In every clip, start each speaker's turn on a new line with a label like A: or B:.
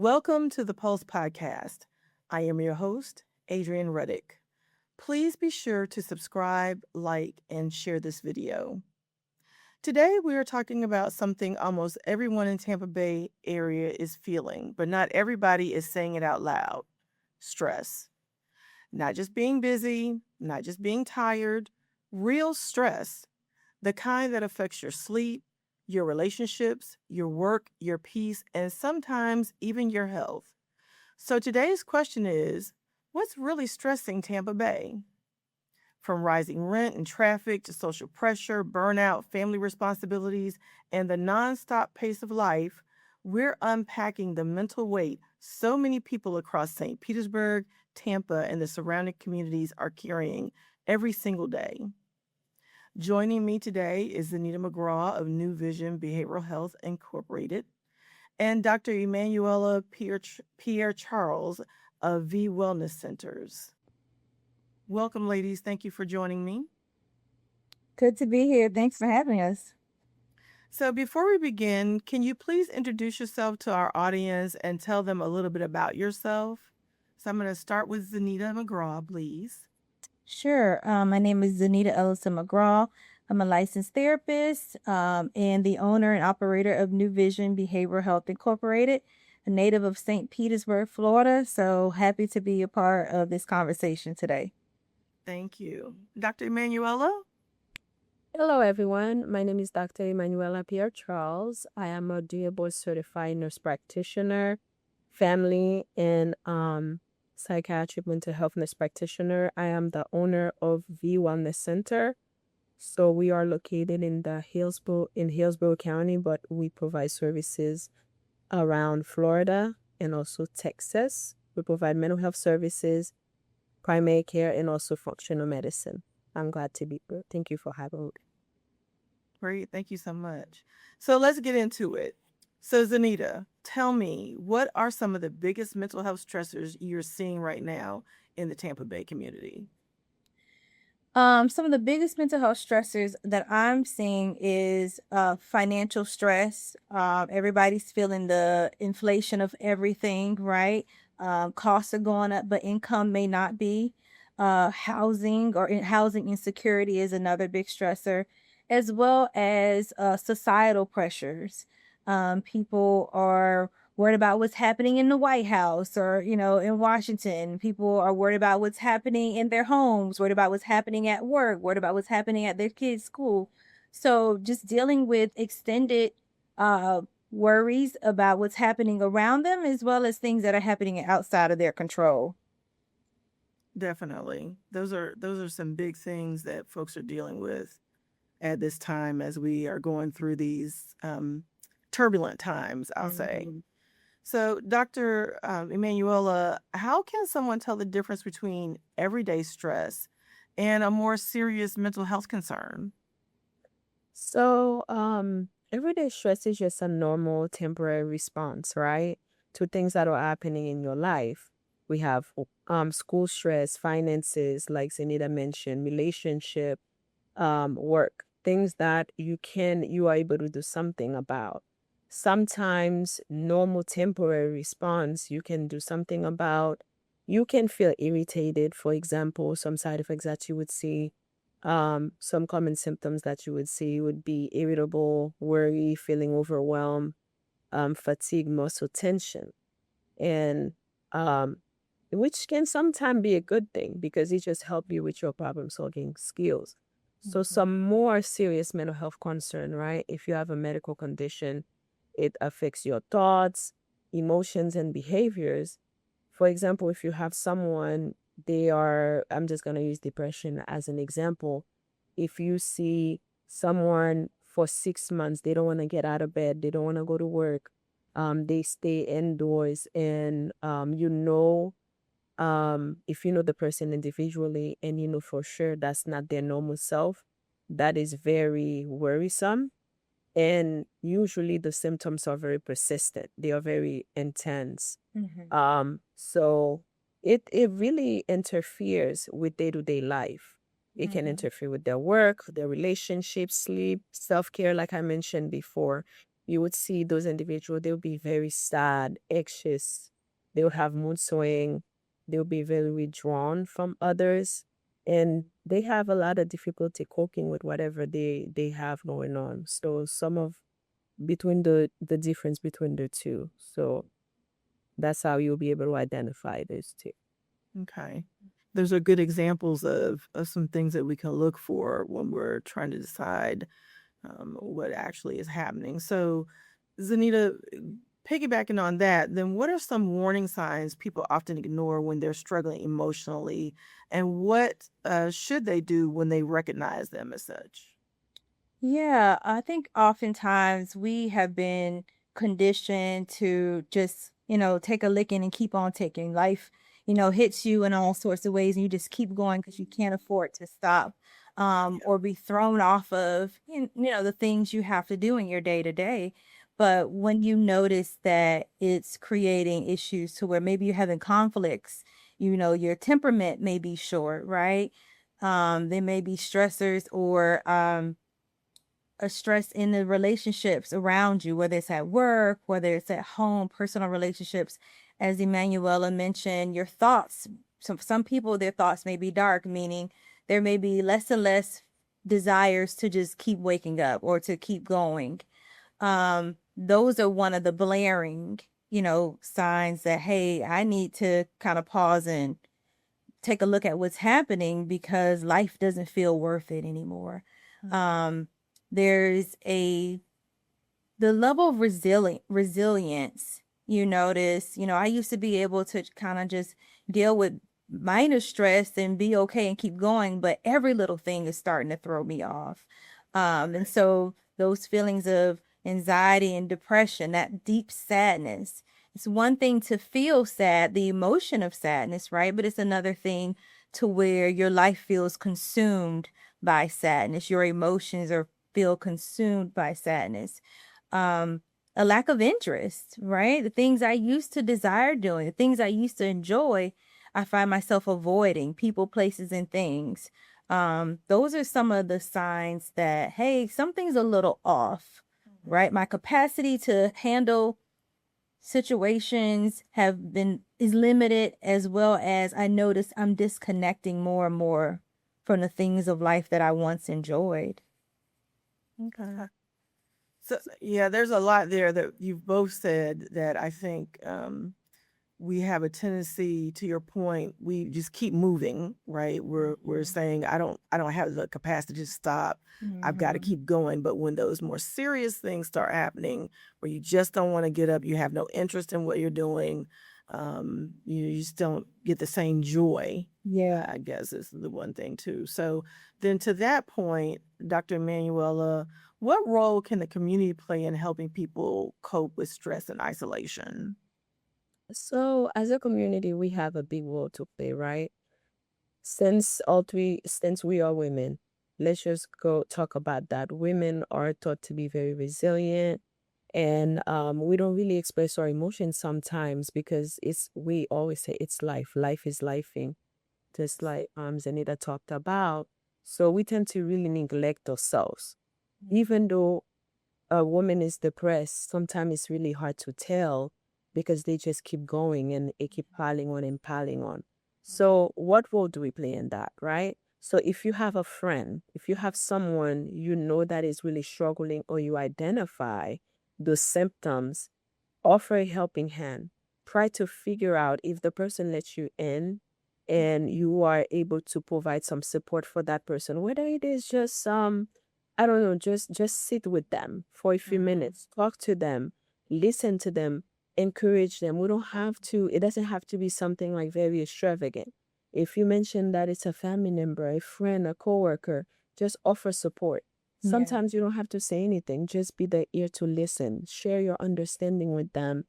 A: Welcome to the Pulse Podcast. I am your host, Adrienne Reddick. Please be sure to subscribe, like, and share this video. Today, we are talking about something almost everyone in Tampa Bay area is feeling, but not everybody is saying it out loud. Stress. Not just being busy, not just being tired, real stress. The kind that affects your sleep, your relationships, your work, your peace, and sometimes even your health. So today's question is, what's really stressing Tampa Bay? From rising rent and traffic to social pressure, burnout, family responsibilities, and the nonstop pace of life, we're unpacking the mental weight so many people across St. Petersburg, Tampa, and the surrounding communities are carrying every single day. Joining me today is Zaneta McGraw of New Vision Behavioral Health Incorporated and Dr. Emmanuela Pierre-Charles of V Wellness Centers. Welcome, ladies. Thank you for joining me.
B: Good to be here. Thanks for having us.
A: So, before we begin, can you please introduce yourself to our audience and tell them a little bit about yourself? So, I'm going to start with Zaneta McGraw, please.
B: Sure. My name is Zaneta Ellison-McGraw. I'm a licensed therapist and the owner and operator of New Vision Behavioral Health Incorporated, a native of St. Petersburg, Florida. So happy to be a part of this conversation today.
A: Thank you. Dr. Emmanuela?
C: Hello, everyone. My name is Dr. Emmanuela Pierre-Charles. I am a DEA board certified nurse practitioner, family and psychiatric mental health nurse practitioner. I am the owner of V Wellness Center. So we are located in Hillsborough County, but we provide services around Florida and also Texas. We provide mental health services, primary care, and also functional medicine. I'm glad to be here. Thank you for having me.
A: Great. Thank you so much. So, let's get into it. So, Zaneta, tell me, what are some of the biggest mental health stressors you're seeing right now in the Tampa Bay community?
B: Some of the biggest mental health stressors that I'm seeing is financial stress. Everybody's feeling the inflation of everything, right? Costs are going up, but income may not be. Housing insecurity is another big stressor, as well as societal pressures. People are worried about what's happening in the White House or, in Washington. People are worried about what's happening in their homes, worried about what's happening at work, worried about what's happening at their kids' school. So just dealing with extended uh, worries about what's happening around them, as well as things that are happening outside of their control.
A: Definitely. Those are some big things that folks are dealing with at this time as we are going through these turbulent times, I'll say.
B: Mhm.
A: So, Dr. Emanuela, how can someone tell the difference between everyday stress and a more serious mental health concern?
C: So, everyday stress is just a normal temporary response, right? To things that are happening in your life. We have school stress, finances, like Zanita mentioned, relationship, work, things that you are able to do something about. Sometimes normal temporary response you can do something about. You can feel irritated, for example, some side effects that you would see. Some common symptoms that you would see would be irritable, worry, feeling overwhelmed, fatigue, muscle tension, and um, which can sometimes be a good thing because it just help you with your problem solving skills. So
B: Mhm.
C: some more serious mental health concern, right? If you have a medical condition, it affects your thoughts, emotions, and behaviors. For example, if you have someone, I'm just going to use depression as an example. If you see someone for 6 months, they don't want to get out of bed, they don't want to go to work, they stay indoors, and if you know the person individually and you know for sure that's not their normal self, that is very worrisome. And usually the symptoms are very persistent. They are very intense.
B: Mhm.
C: So it really interferes with day-to-day life. It can
B: Mhm.
C: interfere with their work, their relationships, sleep, self-care, like I mentioned before. you would see those individuals, they'll be very sad, anxious, they'll have mood swing, they'll be very withdrawn from others, and they have a lot of difficulty coping with whatever they have going on. So some of between the difference between the two. So that's how you'll be able to identify those two.
A: Okay. Those are good examples of some things that we can look for when we're trying to decide what actually is happening. So, Zaneta, piggybacking on that, then what are some warning signs people often ignore when they're struggling emotionally, and what should they do when they recognize them as such?
B: Yeah, I think oftentimes we have been conditioned to just, take a licking and keep on ticking. Life, hits you in all sorts of ways and you just keep going because you can't afford to stop, or be thrown off of, the things you have to do in your day to day. But when you notice that it's creating issues to where maybe you're having conflicts, your temperament may be short, right? There may be stressors or, a stress in the relationships around you, whether it's at work, whether it's at home, personal relationships. As Emmanuela mentioned, your thoughts. Some people, their thoughts may be dark, meaning there may be less and less desires to just keep waking up or to keep going. Those are one of the blaring, signs that, hey, I need to kind of pause and take a look at what's happening because life doesn't feel worth it anymore. There's the level of resilience. You notice, I used to be able to kind of just deal with minor stress and be okay and keep going, but every little thing is starting to throw me off. And so those feelings of anxiety and depression, that deep sadness. It's one thing to feel sad, the emotion of sadness, right? But it's another thing to where your life feels consumed by sadness. Your emotions are feel consumed by sadness. A lack of interest, right? The things I used to desire doing, the things I used to enjoy, I find myself avoiding people, places, and things. Those are some of the signs that, hey, something's a little off, right? My capacity to handle situations is limited, as well as I notice I'm disconnecting more and more from the things of life that I once enjoyed.
A: Okay. So, yeah, there's a lot there that you've both said that I think we have a tendency, to your point, we just keep moving, right? We're saying I don't have the capacity to stop. I've got to keep going. But when those more serious things start happening, where you just don't want to get up, you have no interest in what you're doing, you just don't get the same joy.
B: Yeah.
A: I guess is the one thing too. So then, to that point, Dr. Emanuela, what role can the community play in helping people cope with stress and isolation?
C: So as a community, we have a big role to play, right? Since we are women, let's just go talk about that. Women are taught to be very resilient, and we don't really express our emotions sometimes because we always say it's life. Life is lifing, just like Zanita talked about. So we tend to really neglect ourselves. Even though a woman is depressed, sometimes it's really hard to tell because they just keep going and it keep piling on and piling on. So what role do we play in that, right? So if you have a friend, if you have someone you know that is really struggling, or you identify those symptoms, offer a helping hand. Try to figure out if the person lets you in and you are able to provide some support for that person, whether it is just I don't know, just sit with them for a few minutes, talk to them, listen to them, encourage them. We don't have to, it doesn't have to be something like very extravagant. If you mention that it's a family member, a friend, a coworker, just offer support.
B: Yeah.
C: Sometimes you don't have to say anything, just be the ear to listen, share your understanding with them,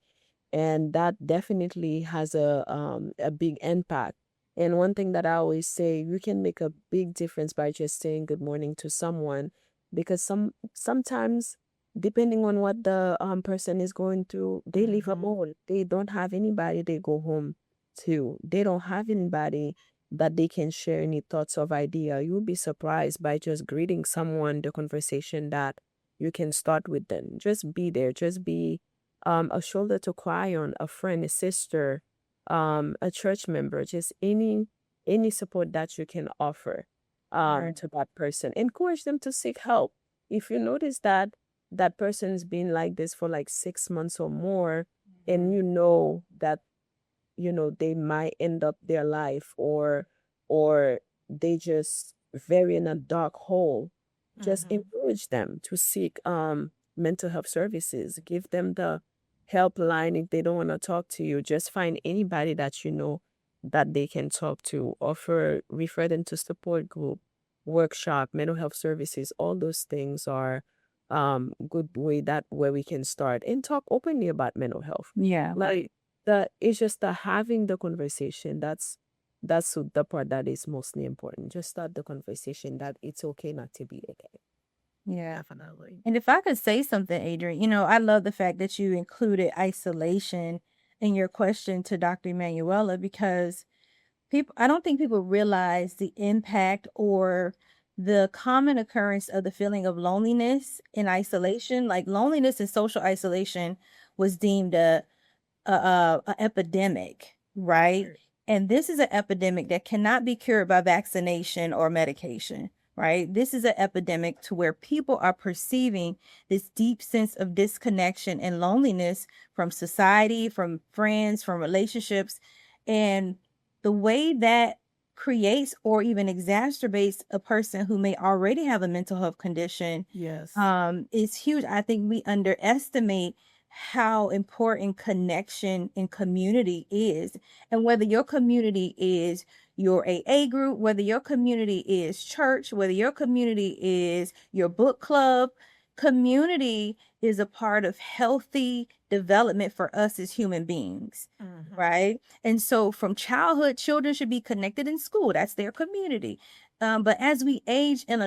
C: and that definitely has a big impact. And one thing that I always say, you can make a big difference by just saying good morning to someone, because sometimes depending on what the person is going through, they live alone. They don't have anybody they go home to. They don't have anybody that they can share any thoughts of idea. You'll be surprised by just greeting someone, the conversation that you can start with them. Just be there. Just be a shoulder to cry on, a friend, a sister, a church member, just any support that you can offer
B: Right.
C: to that person. Encourage them to seek help. If you notice that that person's been like this for like 6 months or more, and you know that they might end up their life, or they just very in a dark hole, just
A: Mhm.
C: encourage them to seek mental health services. Give them the helpline. If they don't want to talk to you, just find anybody that you know that they can talk to. Refer them to support group, workshop, mental health services. All those things are good way that where we can start and talk openly about mental health.
B: Yeah.
C: Like, it's just the having the conversation. That's the part that is mostly important. Just start the conversation that it's okay not to be okay.
B: Yeah.
A: Definitely.
B: And if I could say something, Adrienne, I love the fact that you included isolation in your question to Dr. Emmanuela, because I don't think people realize the impact or the common occurrence of the feeling of loneliness and isolation. Like, loneliness and social isolation was deemed a epidemic, right?
A: Right.
B: And this is an epidemic that cannot be cured by vaccination or medication, right? This is an epidemic to where people are perceiving this deep sense of disconnection and loneliness from society, from friends, from relationships. And the way that creates or even exacerbates a person who may already have a mental health condition
A: Yes.
B: is huge. I think we underestimate how important connection and community is. And whether your community is your AA group, whether your community is church, whether your community is your book club, community is a part of healthy development for us as human beings.
A: Mhm.
B: Right. And so from childhood, children should be connected in school. That's their community. But as we age as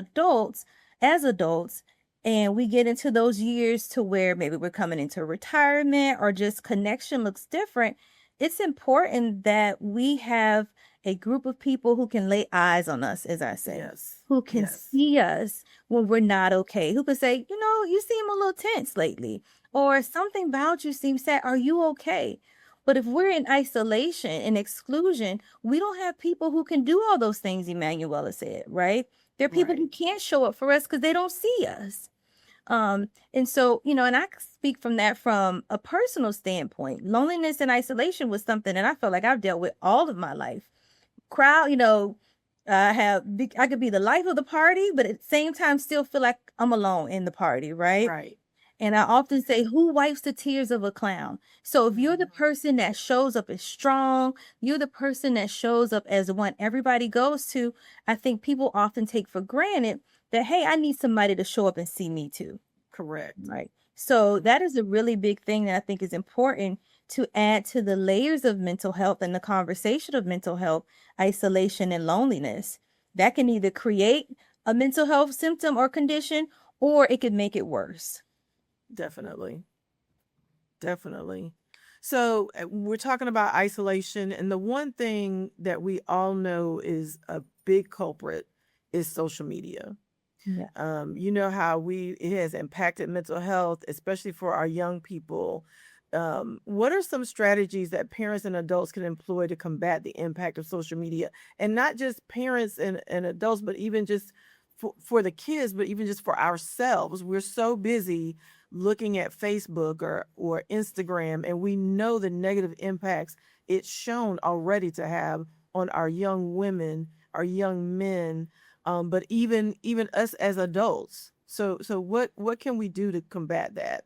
B: adults, and we get into those years to where maybe we're coming into retirement or just connection looks different, it's important that we have a group of people who can lay eyes on us, as I say,
A: Yes.
B: who can
A: Yes.
B: see us when we're not okay, who can say, you seem a little tense lately, or something about you seems sad. Are you okay? But if we're in isolation and exclusion, we don't have people who can do all those things Emmanuela said, right? There are people who
A: Right.
B: can't show up for us because they don't see us. And so, and I speak from that from a personal standpoint. Loneliness and isolation was something that I felt like I've dealt with all of my life. I could be the life of the party, but at the same time still feel like I'm alone in the party, right?
A: Right.
B: And I often say, who wipes the tears of a clown? So if you're the
A: Mhm.
B: person that shows up as strong, you're the person that shows up as the one everybody goes to, I think people often take for granted that, hey, I need somebody to show up and see me too.
A: Correct.
B: Right. So that is a really big thing that I think is important to add to the layers of mental health and the conversation of mental health, isolation and loneliness. That can either create a mental health symptom or condition, or it could make it worse.
A: Definitely. Definitely. So we're talking about isolation, and the one thing that we all know is a big culprit is social media.
B: Yeah.
A: You know how it has impacted mental health, especially for our young people. What are some strategies that parents and adults can employ to combat the impact of social media? And not just parents and adults, but even just for the kids, but even just for ourselves. We're so busy looking at Facebook or Instagram, and we know the negative impacts it's shown already to have on our young women, our young men, but even us as adults. So what can we do to combat that?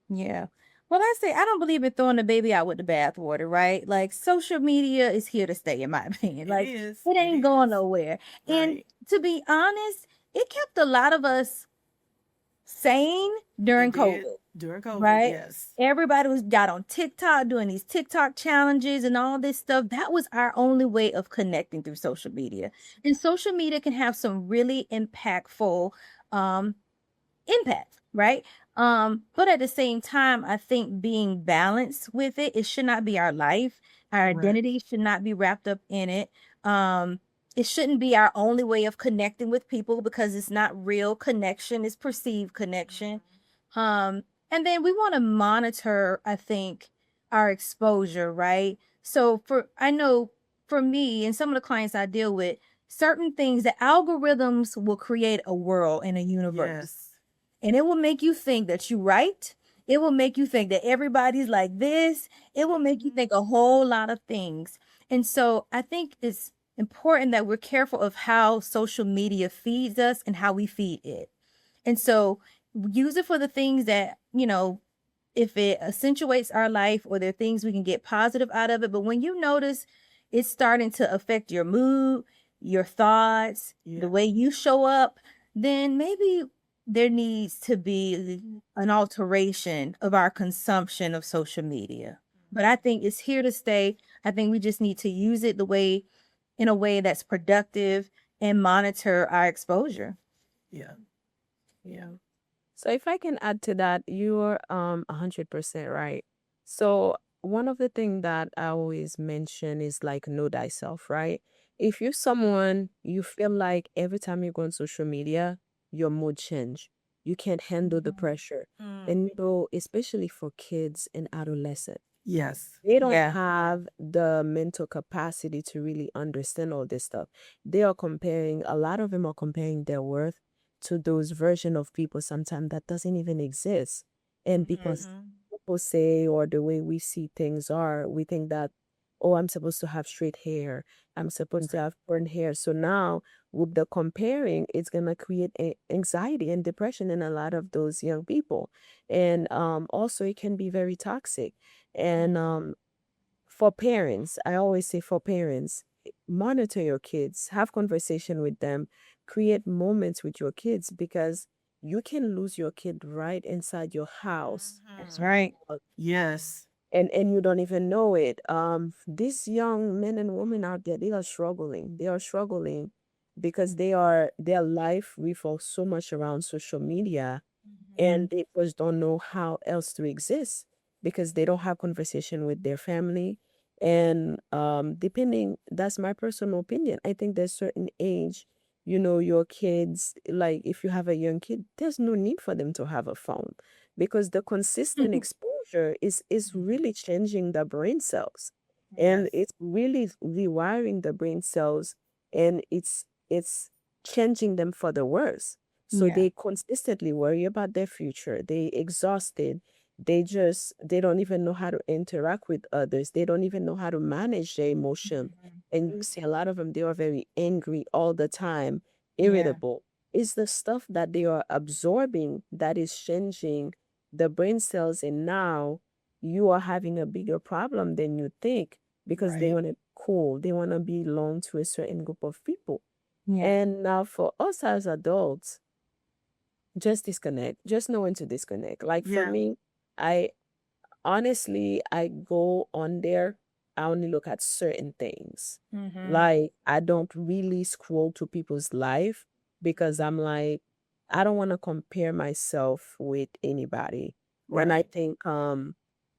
B: Yeah. Well, I say I don't believe in throwing the baby out with the bathwater, right? Like, social media is here to stay, in my opinion.
A: It
B: Like,
A: is.
B: it
A: It
B: ain't going
A: is.
B: nowhere. And
A: Right.
B: to be honest, it kept a lot of us sane during
A: It did
B: COVID,
A: during COVID.
B: right?
A: Yes.
B: Everybody got on TikTok doing these TikTok challenges and all this stuff. That was our only way of connecting through social media. And social media can have some really impactful um impact, right? But at the same time, I think being balanced with it should not be our life. Our
A: Correct.
B: identity should not be wrapped up in it. Um, it shouldn't be our only way of connecting with people, because it's not real connection, it's perceived connection. And then we want to monitor, I think, our exposure, right? So I know for me and some of the clients I deal with, certain things, the algorithms will create a world and a universe.
A: Yes.
B: And it will make you think that you're right. It will make you think that everybody's like this. It will make you think a whole lot of things. And so I think it's important that we're careful of how social media feeds us and how we feed it. And so use it for the things that, if it accentuates our life, or there are things we can get positive out of it. But when you notice it's starting to affect your mood, your thoughts, the way you show up, then maybe there needs to be an alteration of our consumption of social media. But I think it's here to stay. I think we just need to use it in a way that's productive and monitor our exposure.
A: Yeah. Yeah.
C: So if I can add to that, you're 100% right. So one of the things that I always mention is like know thyself, right? If you're someone you feel like every time you go on social media, your mood change, you can't handle the pressure, and especially for kids and adolescents,
A: Yes.
C: they don't
B: Yeah.
C: have the mental capacity to really understand all this stuff. A lot of them are comparing their worth to those version of people sometimes that doesn't even exist. And because people say, or the way we see things are, we think that, oh, I'm supposed to have straight hair, I'm supposed to have curly hair. So now with the comparing, it's gonna create anxiety and depression in a lot of those young people. And also it can be very toxic. And for parents, I always say for parents, monitor your kids, have conversation with them, create moments with your kids, because you can lose your kid right inside your house.
B: That's right.
A: Yes.
C: And you don't even know it. These young men and women out there, they are struggling. They are struggling because their life revolves so much around social media, and they just don't know how else to exist because they don't have conversation with their family. And depending, that's my personal opinion, I think there's certain age, your kids, like if you have a young kid, there's no need for them to have a phone, because the consistent exposure is really changing the brain cells, and it's really rewiring the brain cells, and it's changing them for the worse. So
B: Yeah.
C: they consistently worry about their future. They exhausted. They don't even know how to interact with others. They don't even know how to manage their emotion. And you see a lot of them, they are very angry all the time, irritable. It's the stuff that they are absorbing that is changing the brain cells. And now you are having a bigger problem than you think, because they
A: Right.
C: want to cool. They want to belong to a certain group of people.
B: Yeah.
C: And now for us as adults, just disconnect. Just know when to disconnect. Like for
A: Yeah.
C: me, I honestly, I go on there, I only look at certain things. Like I don't really scroll to people's life, because I'm like, I don't want to compare myself with anybody. And I
A: Right.
C: think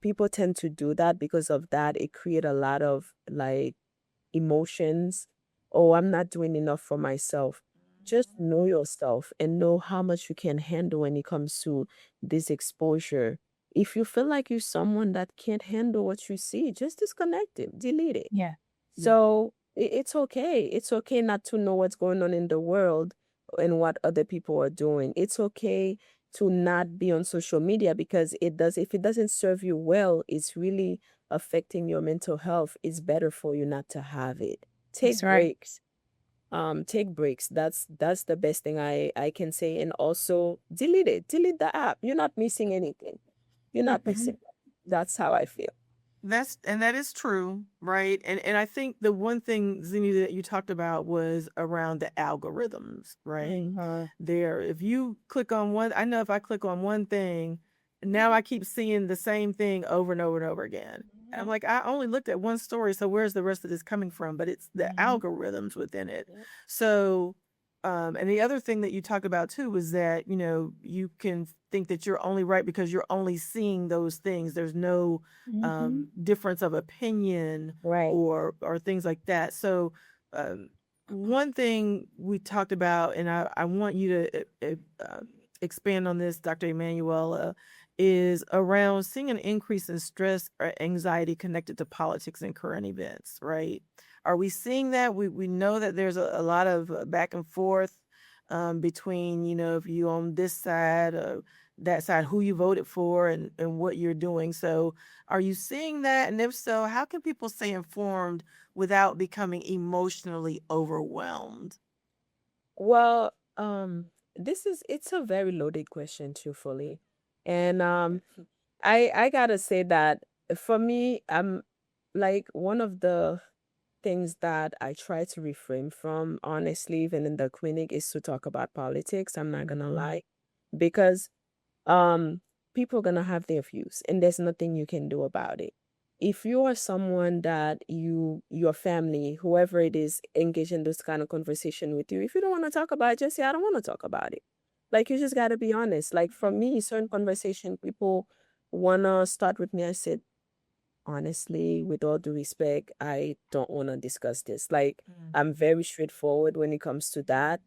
C: people tend to do that. Because of that, it create a lot of like emotions. Oh, I'm not doing enough for myself. Just know yourself and know how much you can handle when it comes to this exposure. If you feel like you're someone that can't handle what you see, just disconnect it, delete it.
B: Yeah.
A: Yeah.
C: So it's okay. It's okay not to know what's going on in the world and what other people are doing. It's okay to not be on social media, because if it doesn't serve you well, it's really affecting your mental health. It's better for you not to have it.
B: That's
C: Take
B: right.
C: breaks. Take breaks. That's the best thing I can say. And also delete it. Delete the app. You're not missing anything. You're not missing. That's how I feel.
A: That is true, right? And I think the one thing, Zinni, that you talked about was around the algorithms, right? There, if you click on one, I know if I click on one thing, now I keep seeing the same thing over and over and over again. And I'm like, I only looked at one story, so where's the rest of this coming from? But it's the algorithms within it. So, and the other thing that you talked about too was that, you can think that you're only right because you're only seeing those things. There's no difference of opinion
C: Right.
A: or things like that. So, um, one thing we talked about, and I want you to expand on this, Dr. Emmanuela, is around seeing an increase in stress or anxiety connected to politics and current events, right? Are we seeing that? We know that there's a lot of back and forth between, if you on this side or that side, who you voted for and what you're doing. So are you seeing that? And if so, how can people stay informed without becoming emotionally overwhelmed?
C: Well, it's a very loaded question, truthfully. And I gotta say that for me, like one of the things that I try to refrain from, honestly, even in the clinic, is to talk about politics. I'm not gonna lie, because um people are gonna have their views, and there's nothing you can do about it. If you are someone that your family, whoever it is, engage in this kind of conversation with you, if you don't want to talk about it, just say, I don't want to talk about it. Like, you just got to be honest. Like, for me, certain conversation, people want to start with me, I said, honestly, with all due respect, I don't want to discuss this. Like, I'm very straightforward when it comes to that,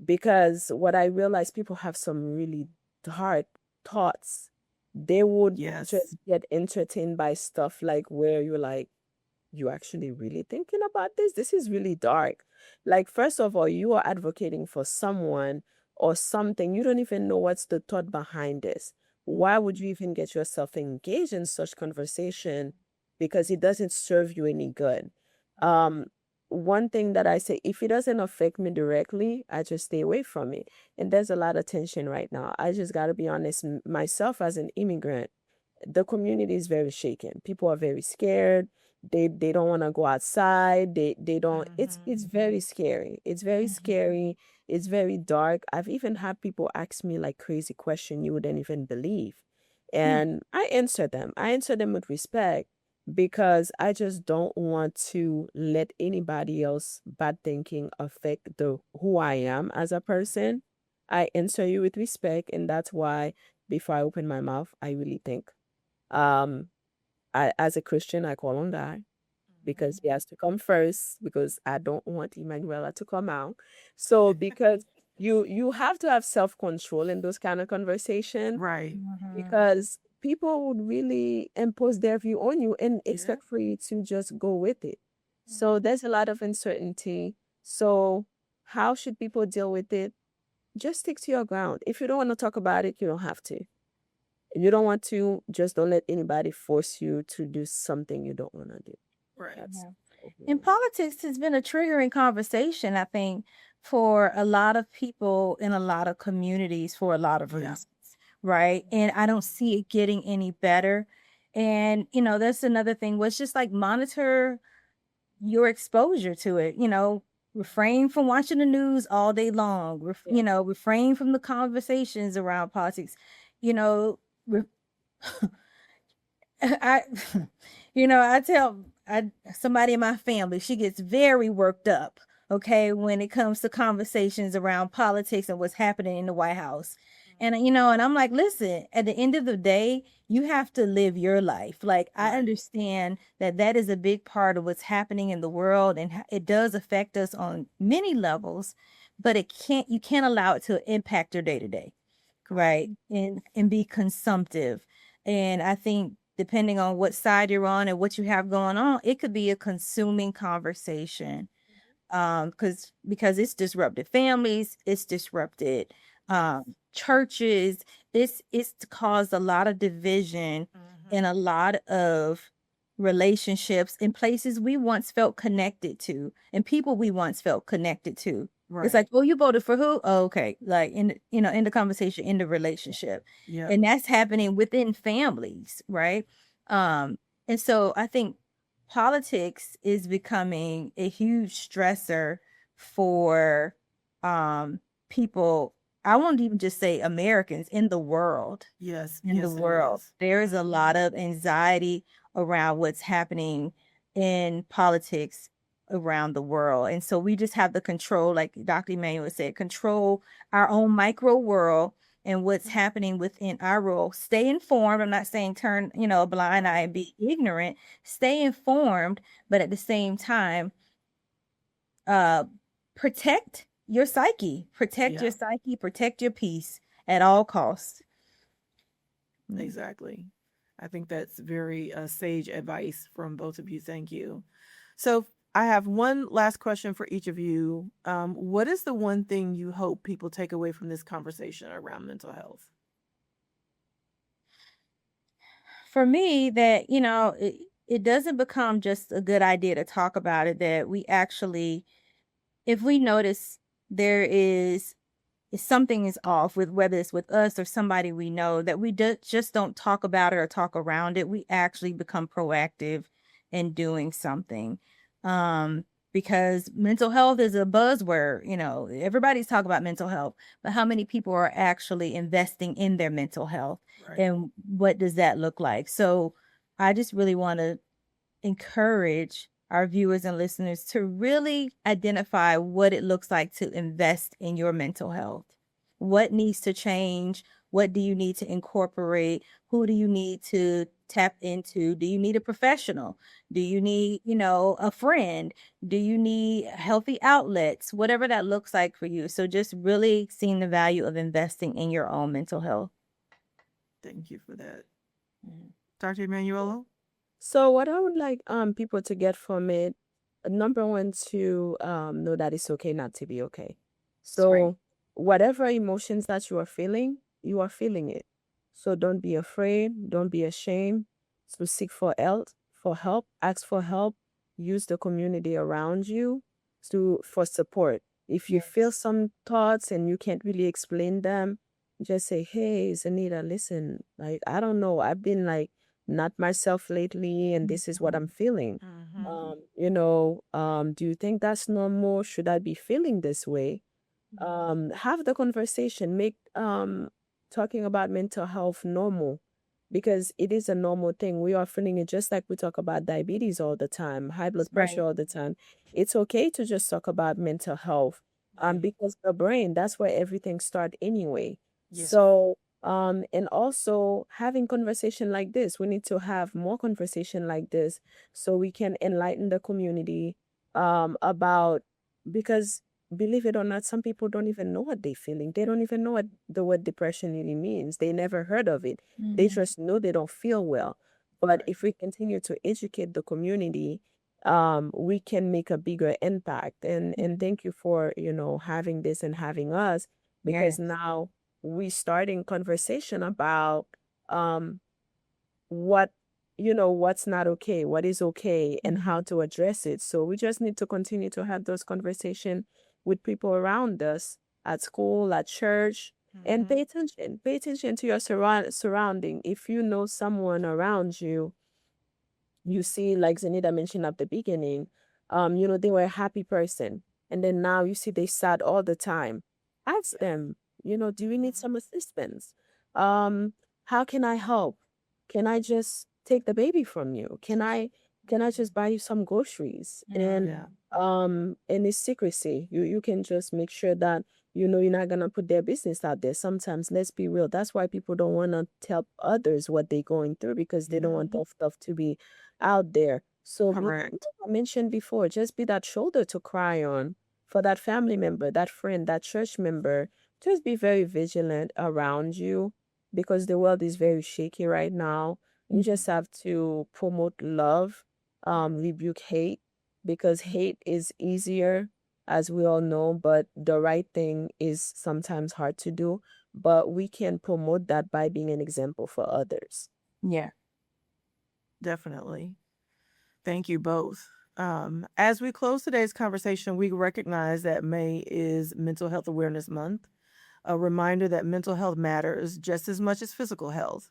C: because what I realize, people have some really hard thoughts. They would
A: Yes.
C: just get entertained by stuff like where you're like, you actually really thinking about this? This is really dark. Like, first of all, you are advocating for someone or something. You don't even know what's the thought behind this. Why would you even get yourself engaged in such conversation? Because it doesn't serve you any good. Um, One thing that I say, if it doesn't affect me directly, I just stay away from it. And there's a lot of tension right now. I just got to be honest, myself as an immigrant, the community is very shaken. People are very scared. They don't want to go outside. They don't. It's very scary. It's very scary. It's very dark. I've even had people ask me like crazy question you wouldn't even believe. And I answer them. I answer them with respect, because I just don't want to let anybody else bad thinking affect the who I am as a person. I answer you with respect, and that's why before I open my mouth, I really think. Um, as a Christian, I call on God, because he has to come first, because I don't want Emmanuela to come out. So because you have to have self-control in those kind of conversation,
A: Right.
C: because people would really impose their view on you and expect for you to just go with it. So there's a lot of uncertainty. So how should people deal with it? Just stick to your ground. If you don't want to talk about it, you don't have to. If you don't want to, just don't let anybody force you to do something you don't want to do.
A: Right.
C: That's
B: And politics has been a triggering conversation, I think, for a lot of people in a lot of communities for a lot of
A: Yeah.
B: reasons, right? And I don't see it getting any better. And, that's another thing was just like monitor your exposure to it, refrain from watching the news all day long, refrain from the conversations around politics, you know, re- I, I tell somebody in my family, she gets very worked up, okay, when it comes to conversations around politics and what's happening in the White House. And, and I'm like, listen, at the end of the day, you have to live your life. Like, I understand that is a big part of what's happening in the world, and it does affect us on many levels, but you can't allow it to impact your day to day, right? And be consumptive. And I think depending on what side you're on and what you have going on, it could be a consuming conversation. Because it's disrupted families, it's disrupted churches, it's caused a lot of division and a lot of relationships in places we once felt connected to and people we once felt connected to. It's like, oh, you voted for who? Oh, okay. Like in the conversation, in the relationship.
A: Yeah.
B: And that's happening within families, right? And so I think politics is becoming a huge stressor for people. I won't even just say Americans in the world.
A: Yes.
B: In the
A: Yes, it
B: world,
A: is.
B: there is a lot of anxiety around what's happening in politics around the world. And so we just have the control, like Dr. Emmanuel said, control our own micro world and what's happening within our world. Stay informed. I'm not saying turn, a blind eye and be ignorant. Stay informed, but at the same time, protect your psyche, protect
A: Yeah,
B: your psyche, protect your peace at all costs.
A: exactly. I think that's very sage advice from both of you. Thank you. So I have one last question for each of you. What is the one thing you hope people take away from this conversation around mental health?
B: For me, that, it doesn't become just a good idea to talk about it, that we actually, if we notice there is if something is off with whether it's with us or somebody we know, that we just don't talk about it or talk around it. We actually become proactive in doing something. Um, because mental health is a buzzword, everybody's talking about mental health, but how many people are actually investing in their mental health?
A: Right.
B: And what does that look like? So I just really want to encourage our viewers and listeners to really identify what it looks like to invest in your mental health. What needs to change? What do you need to incorporate? Who do you need to tap into? Do you need a professional? Do you need, a friend? Do you need healthy outlets? Whatever that looks like for you. So just really seeing the value of investing in your own mental health.
A: Thank you for that. Dr. Emmanuela?
C: So what I would like people to get from it, number one, to know that it's okay not to be okay. So whatever emotions that you are feeling it. So don't be afraid, don't be ashamed to seek for help, ask for help, use the community around you for support. If you feel some thoughts and you can't really explain them, just say, "Hey, Zaneta, listen, like I don't know, I've been like not myself lately, and this is what I'm feeling. Do you think that's normal? Should I be feeling this way?" Have the conversation, make talking about mental health normal, because it is a normal thing. We are feeling it, just like we talk about diabetes all the time, high blood pressure
B: Right.
C: all the time. It's okay to just talk about mental health, because the brain, that's where everything starts anyway.
A: Yeah.
C: So and also having conversation like this, we need to have more conversation like this so we can enlighten the community about, because believe it or not, some people don't even know what they're feeling. They don't even know what the word depression really means. They never heard of it. They just know they don't feel well. But if we continue to educate the community, we can make a bigger impact. And thank you for, having this and having us, because
B: Yes.
C: now we starting conversation about um what what's not okay, what is okay, and how to address it. So we just need to continue to have those conversations with people around us, at school, at church, and pay attention to your surrounding. If you know someone around you, you see, like Zanita mentioned at the beginning, they were a happy person, and then now you see they sad all the time. Ask them, do you need some assistance? Um, how can I help? Can I just take the baby from you? Can I just buy you some groceries? And
A: Yeah.
C: in this secrecy, you can just make sure that you're not gonna put their business out there. Sometimes, let's be real, that's why people don't want to tell others what they're going through, because they don't want that stuff to be out there. So
A: Correct.
C: I mentioned before, just be that shoulder to cry on for that family member, that friend, that church member. Just be very vigilant around you, because the world is very shaky right now. You just have to promote love, rebuke hate, because hate is easier, as we all know, but the right thing is sometimes hard to do. But we can promote that by being an example for others.
B: Yeah.
A: Definitely. Thank you both. As we close today's conversation, we recognize that May is Mental Health Awareness Month, a reminder that mental health matters just as much as physical health.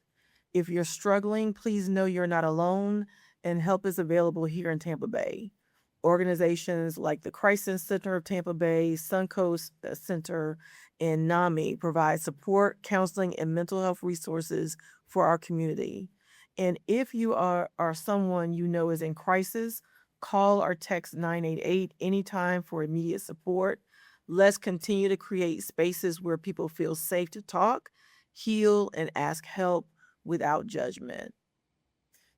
A: If you're struggling, please know you're not alone, and help is available here in Tampa Bay. Organizations like the Crisis Center of Tampa Bay, Suncoast Center, and NAMI provide support, counseling, and mental health resources for our community. And if you are someone you know is in crisis, call or text 988 anytime for immediate support. Let's continue to create spaces where people feel safe to talk, heal, and ask help without judgment.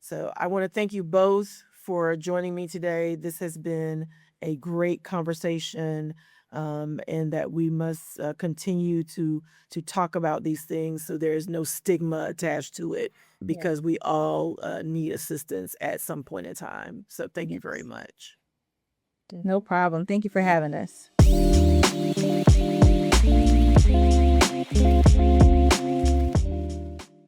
A: So I want to thank you both for joining me today. This has been a great conversation, and that we must continue to talk about these things so there is no stigma attached to it,
B: Yes.
A: because we all need assistance at some point in time. So thank you very
B: Yes.
A: much.
B: No problem. Thank you for having us.